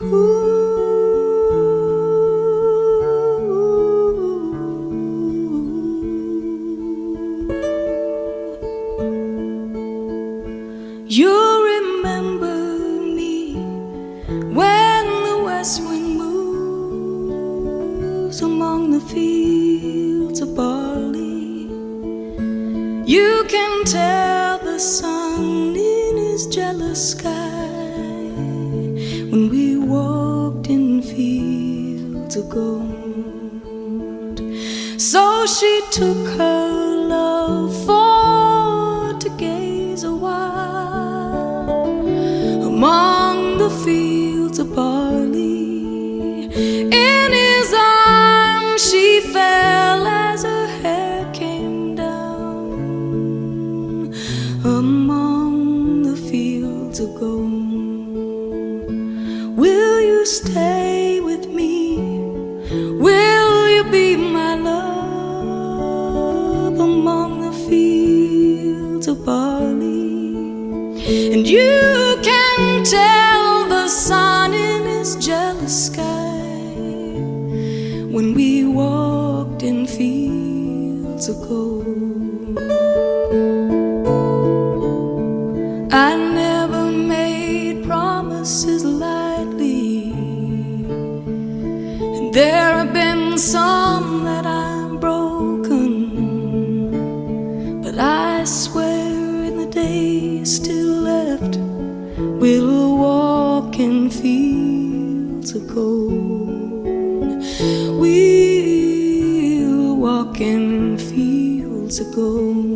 You remember me when the west wind moves among the fields of barley. You can tell the sun in his jealous sky when we walked in fields of gold. So she took her love for to gaze a while among the fields of barley. In his arms she fell as her hair came down among the fields of gold. Will you stay with me? Will you be my love among the fields of barley? And you can tell the sun in his jealous sky when we walked in fields of gold. I never made promises lightly, and there have been some that I've broken, but I swear in the days still left we'll walk in fields of gold. We'll walk in fields of gold.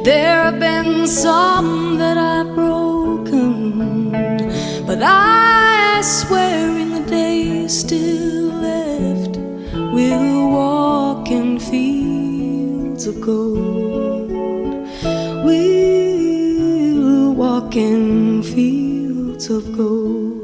There have been some that I've broken, but I swear in the days still left we'll walk in fields of gold. We'll walk in fields of gold.